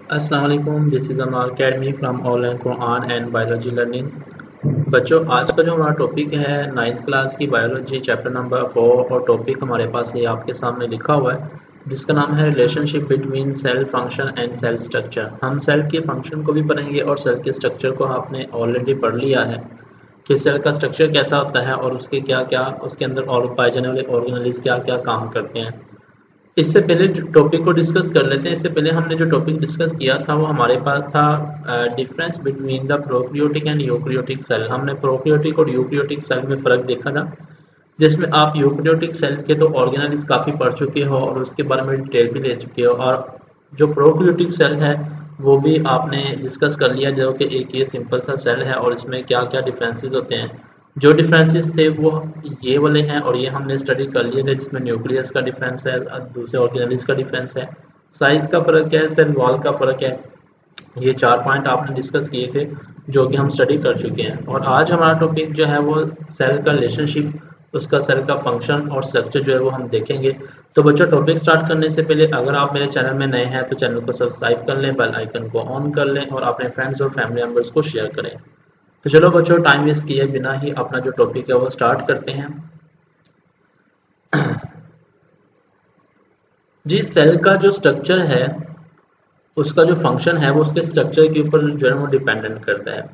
अस्सलाम वालेकुम, this is अमाल academy from online Quran and biology learning. बच्चों, आज का जो हमारा टॉपिक है नाइन्थ क्लास की बायोलॉजी चैप्टर नंबर 4 और टॉपिक हमारे पास ये आपके सामने लिखा हुआ है जिसका नाम है relationship between cell function and cell structure. हम सेल के फंक्शन को भी पढ़ेंगे और सेल के स्ट्रक्चर को आपने ऑलरेडी पढ़ लिया है कि सेल का स्ट्रक्चर कैसा होता है और उसके क्या क्या उसके अंदर और पाए जाने वाले ऑर्गेनेल्स क्या क्या काम करते हैं। इससे पहले टॉपिक को डिस्कस कर लेते हैं। इससे पहले हमने जो टॉपिक डिस्कस किया था वो हमारे पास था difference between the prokaryotic and eukaryotic cell. हमने प्रोकैरियोटिक और यूकैरियोटिक सेल में फ़र्क देखा था, जिसमें आप यूकैरियोटिक सेल के तो ऑर्गेनेल्स काफ़ी पढ़ चुके हो और उसके बारे में डिटेल भी ले चुके हो, और जो प्रोकैरियोटिक सेल है वो भी आपने डिस्कस कर लिया, जो कि एक ये सिंपल सा सेल है और इसमें क्या क्या डिफरेंसेस होते हैं। जो डिफरेंसेस थे वो ये वाले हैं और ये हमने स्टडी कर लिए थे, जिसमें न्यूक्लियस का डिफरेंस है, दूसरे ऑर्गेनेल्स का डिफरेंस है, साइज का फ़र्क है, सेल वॉल का फ़र्क है। ये 4 पॉइंट आपने डिस्कस किए थे जो कि हम स्टडी कर चुके हैं। और आज हमारा टॉपिक जो है वो सेल का रिलेशनशिप, उसका सेल का फंक्शन और स्ट्रक्चर जो है वो हम देखेंगे। तो बच्चों, टॉपिक स्टार्ट करने से पहले अगर आप मेरे चैनल में नए हैं तो चैनल को सब्सक्राइब कर लें, बेल आइकन को ऑन कर लें और अपने फ्रेंड्स और फैमिली मेम्बर्स को शेयर करें। तो चलो बच्चों, टाइम वेस्ट किए बिना ही अपना जो टॉपिक है वो स्टार्ट करते हैं। जी, सेल का जो स्ट्रक्चर है उसका जो फंक्शन है वो उसके स्ट्रक्चर के ऊपर जो है वो डिपेंडेंट करता है।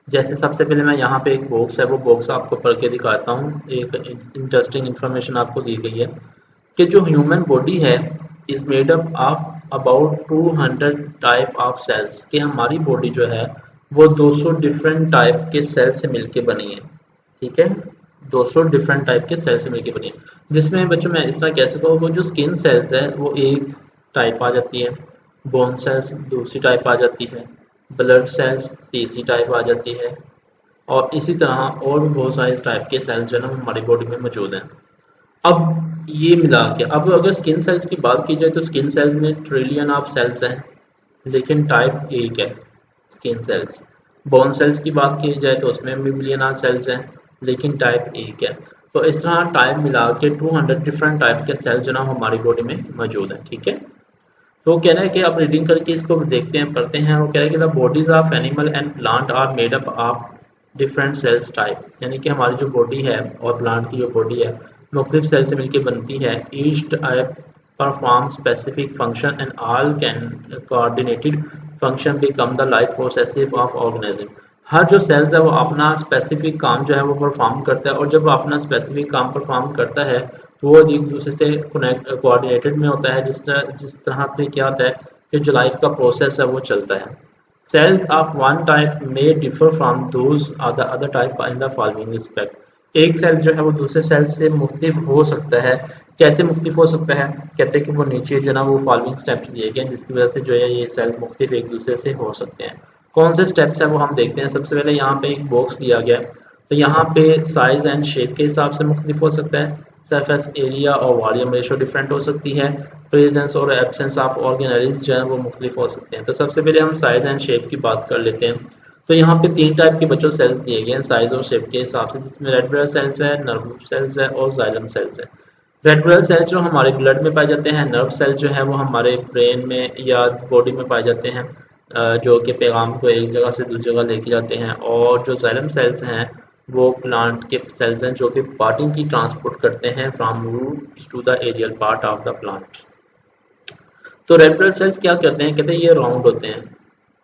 जैसे सबसे पहले मैं यहाँ पे एक बॉक्स है वो बॉक्स आपको पढ़ के दिखाता हूँ। एक इंटरेस्टिंग इन्फॉर्मेशन आपको दी गई है कि जो ह्यूमन बॉडी है is made up of about 200 type of cells, कि हमारी बॉडी जो है वो 200 डिफरेंट टाइप के सेल से मिलके बनी है। ठीक है, 200 डिफरेंट टाइप के सेल से मिलके बनी है, जिसमें बच्चों मैं इस तरह कह सकता हूँ जो स्किन सेल्स है वो एक टाइप आ जाती है, बोन सेल्स दूसरी टाइप आ जाती है, ब्लड सेल्स तीसरी टाइप आ जाती है, और इसी तरह और भी बहुत सारे इस टाइप के सेल्स जो है ना हमारी बॉडी में मौजूद हैं। अब ये मिला के अब अगर स्किन सेल्स की बात की जाए तो स्किन सेल्स में ट्रिलियन ऑफ सेल्स हैं, लेकिन टाइप एक है स्किन सेल्स। बोन सेल्स की बात की जाए तो उसमें भी मिलियन ऑफ सेल्स हैं, लेकिन टाइप एक है। तो इस तरह टाइप मिला के 200 डिफरेंट टाइप के सेल्स जो ना हमारी बॉडी में मौजूद हैं। ठीक है, तो वो कह रहा है कि आप रीडिंग करके इसको देखते हैं, पढ़ते हैं। वो कह रहा है कि the bodies of animal and plant are made up of different cells type, यानी कि हमारी जो बॉडी है और प्लांट की जो बॉडी है मुख्तलिफ सेल से मिलकर बनती है। Each type perform specific function and all can coordinated function become the life processes of organism. हर जो सेल्स है वो अपना स्पेसिफिक काम जो है वो परफॉर्म करता है, और जब अपना स्पेसिफिक काम परफॉर्म करता है तो वो एक दूसरे से कोऑर्डिनेटेड में होता है, जिस तरह पे क्या होता है कि जो लाइफ का प्रोसेस है वो चलता है। सेल्स ऑफ वन टाइप में differ from those of the other type in the following respect. एक सेल जो है वो दूसरे सेल से मुख्तलिफ हो सकता है। कैसे मुख्तलिफ हो सकता है? कहते हैं कि वो नीचे जो है ना वो फॉलोइंग स्टेप्स दिए गए हैं जिसकी वजह से जो है ये सेल्स मुख्तलिफ एक दूसरे से हो सकते हैं। कौन से स्टेप्स है वो हम देखते हैं। सबसे पहले यहाँ पे एक बॉक्स दिया गया है, तो यहाँ पे साइज एंड शेप के हिसाब से मुख्तलिफ हो सकता है। सरफेस एरिया और वॉल्यूम रेशो डिफरेंट हो सकती है। प्रेजेंस और एब्सेंस ऑफ ऑर्गेनेल्स जो है वो मुख्तलिफ हो सकते हैं। तो सबसे पहले हम साइज एंड शेप की बात कर लेते हैं। तो यहाँ पे 3 टाइप के बच्चों सेल्स दिए गए हैं साइज और शेप के हिसाब से, जिसमें रेड ब्लड सेल्स है, नर्व सेल्स है और जाइलम सेल्स है। रेड ब्लड सेल्स जो हमारे ब्लड में पाए जाते हैं, नर्व सेल्स जो है वो हमारे ब्रेन में या बॉडी में पाए जाते हैं, जो कि पैगाम को एक जगह से दूसरी जगह लेके जाते हैं। और जो जाइलम सेल्स हैं वो प्लांट के सेल्स हैं जो कि पार्टिंग की ट्रांसपोर्ट करते हैं from root to the aerial part of the plant. तो रेड ब्लड सेल्स क्या करते हैं? कहते हैं ये राउंड होते हैं,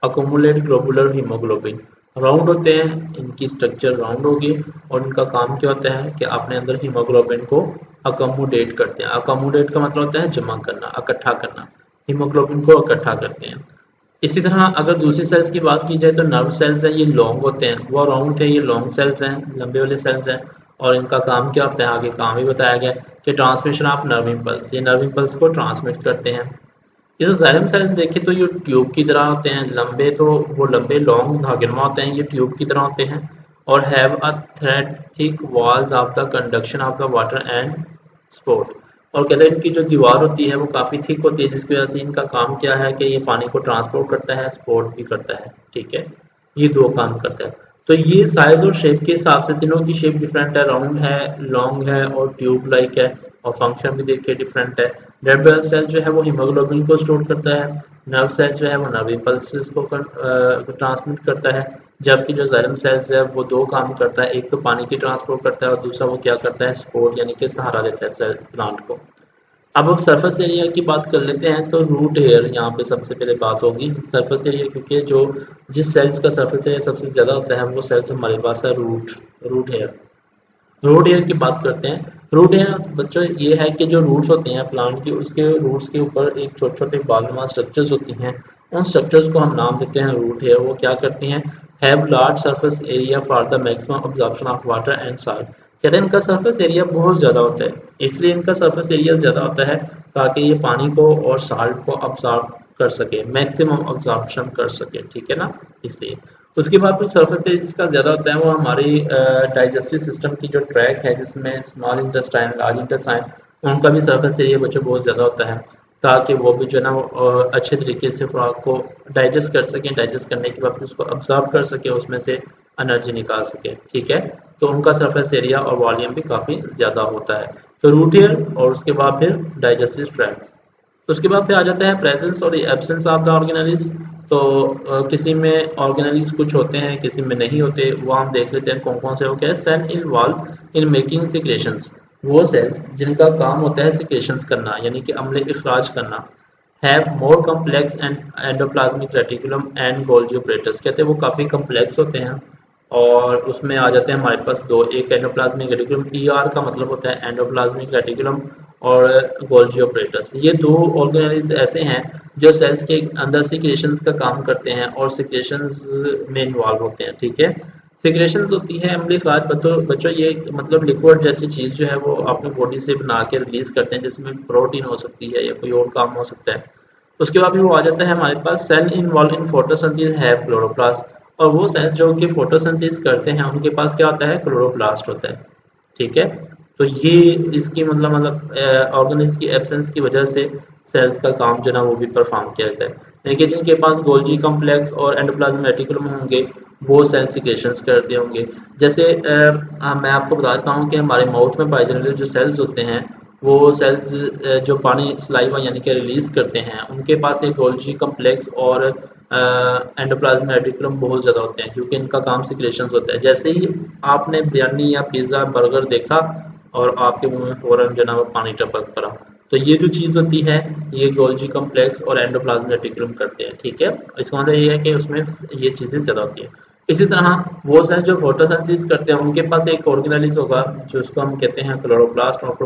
अकोमुलेट ग्लोबुलर हीमोग्लोबिन, राउंड होते हैं, इनकी स्ट्रक्चर राउंड होगी और इनका काम क्या होता है कि अपने अंदर हीमोग्लोबिन को अकोमोडेट करते हैं। अकोमोडेट का मतलब होता है जमा करना, इकट्ठा करना, हीमोग्लोबिन को इकट्ठा करते हैं। इसी तरह अगर दूसरी सेल्स की बात की जाए तो नर्व सेल्स हैं, ये लॉन्ग होते हैं, वो राउंड थे, ये लॉन्ग सेल्स हैं, लंबे वाले सेल्स हैं। और इनका काम क्या होता है? आगे काम ही बताया गया कि ट्रांसमिशन ऑफ नर्व इम्पल्स, ये नर्व इम्पल्स को ट्रांसमिट करते हैं। जैसे जाइलम सेल्स देखें तो ये ट्यूब की तरह होते हैं, लंबे, तो वो लंबे लॉन्ग धागेनुमा होते हैं, ये ट्यूब की तरह होते हैं और have a thread thick walls of the conduction of the water and sport. और कहते हैं इनकी जो दीवार होती है वो काफ़ी थिक होती है, जिसकी वजह से इनका काम क्या है कि ये पानी को ट्रांसपोर्ट करता है, स्पोर्ट भी करता है। ठीक है, ये 2 काम करता है। तो ये साइज और शेप के हिसाब से तीनों की शेप डिफरेंट है, राउंड है, लॉन्ग है और ट्यूब लाइक है। और फंक्शन भी देखिए डिफरेंट है। रेड ब्लड सेल जो है वो हीमोग्लोबिन को स्टोर करता है, नर्व सेल जो है वो नर्व इम्पल्सेस को ट्रांसमिट करता है, जबकि जो जाइलम सेल्स है वो दो काम करता है, एक तो पानी की ट्रांसपोर्ट करता है और दूसरा वो क्या करता है, सपोर्ट यानी कि सहारा देता है सेल प्लांट को। अब हम सरफेस एरिया की बात कर लेते हैं, तो रूट हेयर यहाँ पे सबसे पहले बात होगी सरफेस एरिया, क्योंकि जो जिस सेल्स का सरफेस एरिया सबसे ज़्यादा होता है वो सेल्स हमारे पास है रूट हेयर। रूट हेयर की बात करते हैं। रूट हेयर बच्चों ये है कि जो रूट्स होते हैं प्लांट की, उसके रूट्स के ऊपर एक छोटे छोटे बालनुमा स्ट्रक्चर्स होती हैं, उन स्ट्रक्चर्स को हम नाम देते हैं रूट हेयर। वो क्या करती हैं, have large surface area for the maximum absorption of water and salt. कहते हैं इनका सरफेस एरिया बहुत ज़्यादा होता है, इसलिए इनका सरफेस एरिया ज़्यादा होता है ताकि ये पानी को और साल्ट को अब्जॉर्ब कर सके, मैक्सिमम अब्जॉर्प्शन कर सके, ठीक है ना, इसलिए। उसके बाद फिर सरफेस एरिया जिसका ज़्यादा होता है वो हमारी डाइजेस्टिव सिस्टम की जो ट्रैक है, जिसमें स्मॉल इंटेस्टाइन, लार्ज इंटेस्टाइन, उनका भी सरफेस एरिया बच्चों बहुत ज़्यादा होता है, ताकि वो भी जो है ना अच्छे तरीके से खुराक को डाइजेस्ट कर सकें, डाइजेस्ट करने के बाद उसको अब्जॉर्ब कर सके, उसमें से एनर्जी निकाल सके, ठीक है। तो उनका सरफेस एरिया और वॉल्यूम भी काफ़ी ज़्यादा होता है। तो रूट हेयर और उसके बाद फिर डाइजेस्टिव ट्रैक्ट। उसके बाद फिर आ जाता है प्रेजेंस और एब्सेंस ऑफ द ऑर्गेनेलिज। तो किसी में ऑर्गेनेलिज कुछ होते हैं, किसी में नहीं होते, वो हम देख लेते हैं कौन कौन से। वो क्या है, cell involve in making secretions, वो सेल्स जिनका काम होता है सिक्रेशंस करना यानी कि अम्ल इखराज करना। Have more complex and endoplasmic reticulum and Golgi operators, कहते हैं वो काफ़ी कम्प्लेक्स होते हैं और उसमें आ जाते हैं हमारे पास दो, एक एंडोप्लाज्मिक रेटिकुलम, ER का मतलब होता है एंडोप्लाज्मिक रेटिकुलम, और गोल्गी ऑपरेटर्स। ये दो ऑर्गेनेलिज ऐसे हैं जो सेल्स के अंदर सिक्रेशंस का काम करते हैं और सिक्रेशंस में इन्वॉल्व होते हैं, ठीक है। सिक्रेशंस होती है अम्ल इखराज बच्चों, ये मतलब लिक्विड जैसी चीज़ जो है वो अपनी बॉडी से बना के रिलीज करते हैं, जिसमें प्रोटीन हो सकती है या कोई और काम हो सकता है। उसके बाद भी वो आ जाता है हमारे पास cell involve in photosynthesis have chloroplast, और वो सेल जो कि फोटोसिंथेसिस करते हैं उनके पास क्या होता है, क्लोरोप्लास्ट होता है, ठीक है। तो ये इसकी मतलब ऑर्गेनिज्म की एब्सेंस की वजह से सेल्स का काम जो ना वो भी परफॉर्म किया जाता है। लेकिन जिनके पास गोल्गी कॉम्प्लेक्स और एंडोप्लाज्मिक रेटिकुलम होंगे वो सेल सिक्रेशंस करते होंगे। जैसे मैं आपको बताता हूँ कि हमारे माउथ में पाए जाने वाले जो सेल्स होते हैं वो सेल्स जो पानी सलाइवा यानी कि रिलीज करते हैं, उनके पास एक गोल्गी कॉम्प्लेक्स और एंडोप्लाज्मिक रेटिकुलम बहुत ज़्यादा होते हैं, क्योंकि इनका काम सिक्रेशंस होता है। जैसे ही आपने बिरयानी या पिज़्ज़ा बर्गर देखा और आपके मुंह में फौरन जो ना वो पानी टपक पड़ा, तो ये जो चीज़ होती है ये गोल्गी कॉम्प्लेक्स और एंडोप्लाज्मिक रेटिकुलम करते हैं, ठीक है। इसका मतलब ये है कि उसमें ये चीज़ें ज़्यादा होती हैं। इसी तरह वो सेल जो फोटोसिंथेसिस करते हैं उनके पास एक ऑर्गेनेलिज होगा जो उसको हम कहते हैं क्लोरोप्लास्ट, और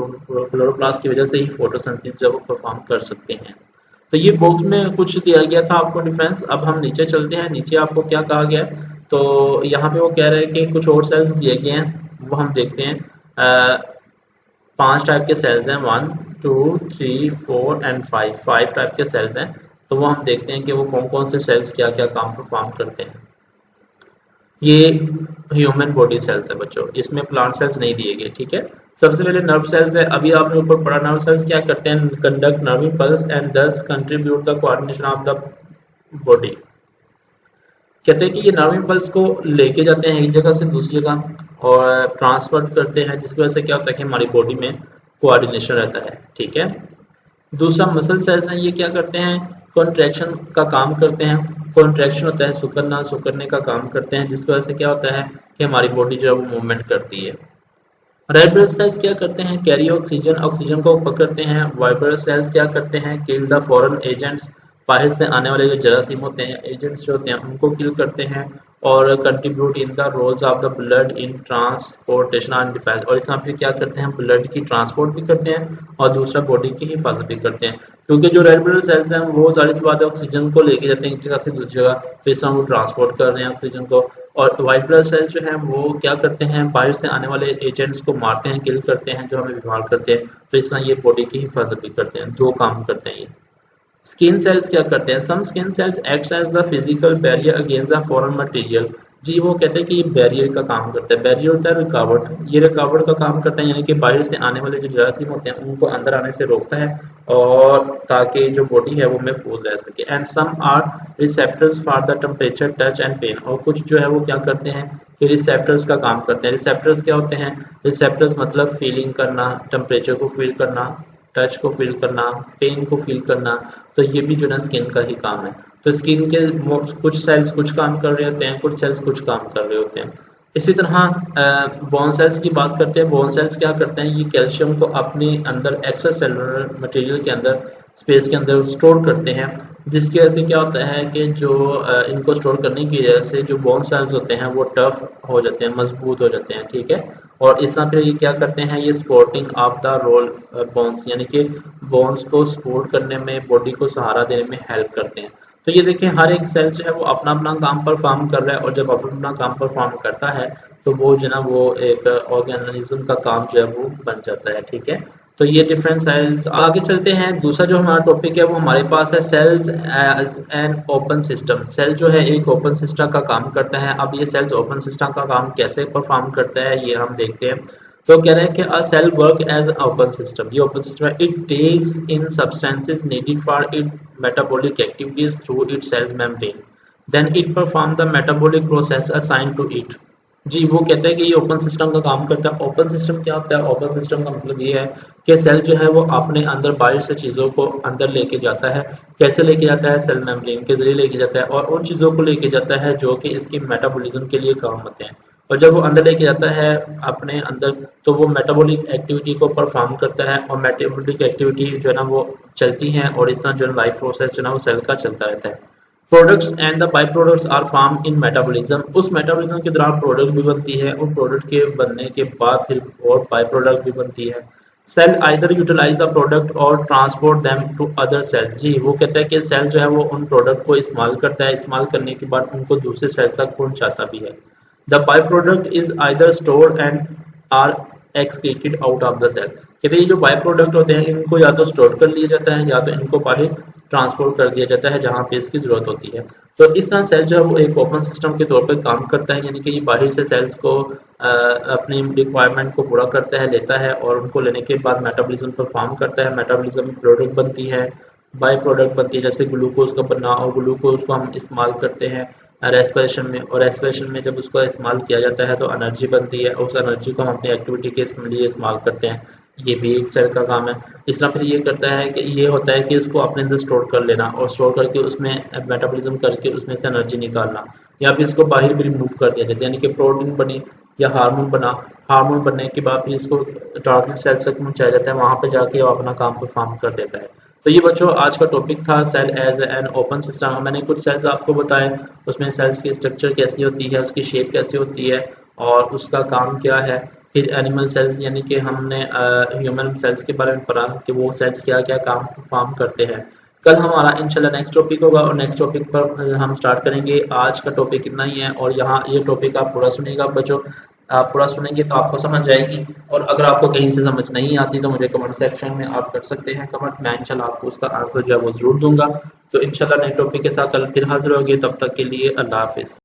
क्लोरोप्लास्ट की वजह से ही फोटोसिंथेसिस जब वो परफॉर्म कर सकते हैं। तो ये बॉक्स में कुछ दिया गया था आपको डिफरेंस। अब हम नीचे चलते हैं, नीचे आपको क्या कहा गया है, तो यहाँ पे वो कह रहे हैं कि कुछ और सेल्स दिए गए हैं, वो हम देखते हैं। 5 टाइप के सेल्स हैं, 1 2 3 4 एंड 5 टाइप के सेल्स हैं। तो वो हम देखते हैं कि वो कौन कौन से सेल्स क्या क्या काम परफॉर्म करते हैं। ये ह्यूमन बॉडी सेल्स है बच्चों, इसमें प्लांट सेल्स नहीं दिए गए, ठीक है। सबसे पहले नर्व सेल्स है, अभी आपने ऊपर पढ़ा, नर्व सेल्स क्या करते हैं, कंडक्ट नर्व इम्पल्स एंड दस contribute the coordination of the body. कहते हैं कि ये नर्व इम्पल्स को लेके जाते हैं एक जगह से दूसरी जगह और ट्रांसफर करते हैं, जिसकी वजह से क्या होता है कि हमारी बॉडी में कोऑर्डिनेशन रहता है, ठीक है। दूसरा मसल सेल्स हैं, ये क्या करते हैं, कॉन्ट्रैक्शन का काम करते हैं। कॉन्ट्रैक्शन होता है सुकड़ना, सुकड़ने का काम करते हैं, जिसकी वजह से क्या होता है कि हमारी बॉडी जो है वो मूवमेंट करती है। रेड ब्लड सेल्स क्या करते हैं, कैरी ऑक्सीजन, ऑक्सीजन को पकड़ते हैं। वाइट ब्लड सेल्स क्या करते हैं, किल द फॉरेन एजेंट्स, बाहर से आने वाले जो जरासीम होते हैं, एजेंट्स जो होते हैं उनको किल करते हैं। और contribute in the roles of the blood in transportation and defence, और इसमें फिर क्या करते हैं, ब्लड की ट्रांसपोर्ट भी करते हैं और दूसरा बॉडी की हिफाजत भी करते हैं। क्योंकि जो रेड ब्लड सेल्स हैं वो जाहिर सी बात है ऑक्सीजन को लेके जाते हैं एक जगह से दूसरी जगह, तो इस तरह वो ट्रांसपोर्ट कर रहे हैं ऑक्सीजन को। और वाइट ब्लड सेल्स जो हैं वो क्या करते हैं, बाहर से आने वाले एजेंट्स को मारते हैं, किल करते हैं, जो हमें बीमार करते हैं। तो इस तरह ये बॉडी की हिफाजत भी करते हैं, दो काम करते हैं ये। स्किन सेल्स क्या करते हैं, some skin cells acts as the physical barrier against the foreign material. जी वो कहते हैं कि ये बैरियर का काम करता है। बैरियर होता है रुकावट, ये रुकावट का काम करता है, यानी कि बाहर से आने वाले जो जरासीम होते हैं उनको अंदर आने से रोकता है और ताकि जो बॉडी है वो महफूज रह सके। And some are receptors for the temperature, touch and pain, और कुछ जो है वो क्या करते हैं ये रिसेप्टर्स का काम करते हैं। रिसेप्टर्स क्या होते हैं? रिसेप्टर्स मतलब फीलिंग करना, टेम्परेचर को फील करना, टच को फील करना, पेन को फील करना। तो ये भी जो है स्किन का ही काम है। तो स्किन के कुछ सेल्स कुछ काम कर रहे होते हैं, कुछ सेल्स कुछ काम कर रहे होते हैं। इसी तरह बोन सेल्स की बात करते हैं। बोन सेल्स क्या करते हैं? ये कैल्शियम को अपने अंदर एक्स्ट्रा सेलुलर मटेरियल के अंदर, स्पेस के अंदर स्टोर करते हैं, जिसकी वजह से क्या होता है कि जो इनको स्टोर करने की वजह से जो बोन सेल्स होते हैं वो टफ हो जाते हैं, मजबूत हो जाते हैं, ठीक है। और इस तरह फिर ये क्या करते हैं? ये supporting of the role bones, यानी कि बोन्स को सपोर्ट करने में, बॉडी को सहारा देने में हेल्प करते हैं। तो ये देखें, हर एक सेल जो है वो अपना अपना काम परफॉर्म कर रहा है, और जब अपना अपना काम परफॉर्म करता है तो वो जो ना वो एक ऑर्गेनिज्म का काम जो है वो बन जाता है, ठीक है। तो ये डिफरेंट सेल्स। आगे चलते हैं। दूसरा जो हमारा टॉपिक है वो हमारे पास है cells as an open system. Cell जो है एक ओपन सिस्टम का काम करता है। अब ये सेल्स ओपन सिस्टम का काम कैसे परफॉर्म करता है ये हम देखते हैं। तो कह रहे हैं कि a cell work as open system. ये ओपन सिस्टम है। It takes in substances needed for it metabolic activities through it cells membrane, then it perform the metabolic process assigned to it. जी, वो कहते हैं कि ये ओपन सिस्टम का काम करता है। ओपन सिस्टम क्या होता है? ओपन सिस्टम का मतलब ये है कि सेल जो है वो अपने अंदर बाहर से चीज़ों को अंदर लेके जाता है। कैसे लेके जाता है? सेल मेम्ब्रेन के जरिए लेके जाता है, और उन चीज़ों को लेके जाता है जो कि इसकी मेटाबॉलिज्म के लिए काम होते हैं। और जब वो अंदर लेके जाता है अपने अंदर, तो वो मेटाबॉलिक एक्टिविटी को परफॉर्म करता है, और मेटाबॉलिक एक्टिविटी जो है ना वो चलती है, और इस तरह जो लाइफ प्रोसेस जो है ना वो सेल का चलता रहता है। Products and the by products are form in metabolism. उस मेटाबॉलिज्म के दौरान प्रोडक्ट भी बनती है, उन प्रोडक्ट के बनने के बाद फिर और बाई प्रोडक्ट भी बनती है। Cell either utilise the product or transport them to other cells. जी, वो कहता है कि सेल जो है वो उन प्रोडक्ट को इस्तेमाल करता है, इस्तेमाल करने के बाद उनको दूसरे सेल्स तक पहुंचाता भी है। The by product is either stored and are excreted out of the cell. कहते हैं ये जो बाई प्रोडक्ट होते हैं इनको या तो स्टोर कर लिया जाता है, या तो इनको बाहर ट्रांसपोर्ट कर दिया जाता है जहां पे इसकी जरूरत होती है। तो इस तरह सेल जो है वो एक ओपन सिस्टम के तौर पर काम करता है, यानी कि ये बाहर से सेल्स को अपनी रिक्वायरमेंट को पूरा करता है, लेता है, और उनको लेने के बाद मेटाबॉलिज्म परफॉर्म करता है। मेटाबॉलिज्म में प्रोडक्ट बनती है, बाई प्रोडक्ट बनती है, जैसे ग्लूकोज का बनना, और ग्लूकोज को हम इस्तेमाल करते हैं रेस्पिरेशन में, और रेस्पिरेशन में जब उसको इस्तेमाल किया जाता है तो एनर्जी बनती है, और उस एनर्जी को हम अपनी एक्टिविटी के लिए इस्तेमाल करते हैं। ये भी एक सेल का काम है। इस तरह फिर ये करता है कि ये होता है कि उसको अपने अंदर स्टोर कर लेना, और स्टोर करके उसमें मेटाबॉलिज्म करके उसमें से एनर्जी निकालना, या फिर इसको बाहर भी रिमूव कर दिया जाता है, यानी कि प्रोटीन बनी या हार्मोन बना, हार्मोन बनने के बाद फिर इसको टारगेट सेल तक पहुंचाया जाता है, वहां पे जाके वो अपना काम परफॉर्म कर देता है। तो ये बच्चों आज का टॉपिक था cell as an open system. मैंने कुछ सेल्स आपको बताए, उसमें सेल्स की स्ट्रक्चर कैसी होती है, उसकी शेप कैसी होती है, और उसका काम क्या है। फिर एनिमल सेल्स यानी कि हमने ह्यूमन सेल्स के बारे में पढ़ा कि वो सेल्स क्या क्या काम परफॉर्म करते हैं। कल हमारा इंशाल्लाह नेक्स्ट टॉपिक होगा, और नेक्स्ट टॉपिक पर हम स्टार्ट करेंगे। आज का टॉपिक इतना ही है, और यहाँ ये टॉपिक आप पूरा सुनिएगा बच्चों। आप पूरा सुनेंगे तो आपको समझ आएगी, और अगर आपको कहीं से समझ नहीं आती तो मुझे कमेंट सेक्शन में आप कर सकते हैं कमेंट। मैं इंशाल्लाह आपको उसका आंसर जो है वो जरूर दूंगा। तो इंशाल्लाह नए टॉपिक के साथ कल फिर हाजिर होंगे। तब तक के लिए अल्लाह हाफिज।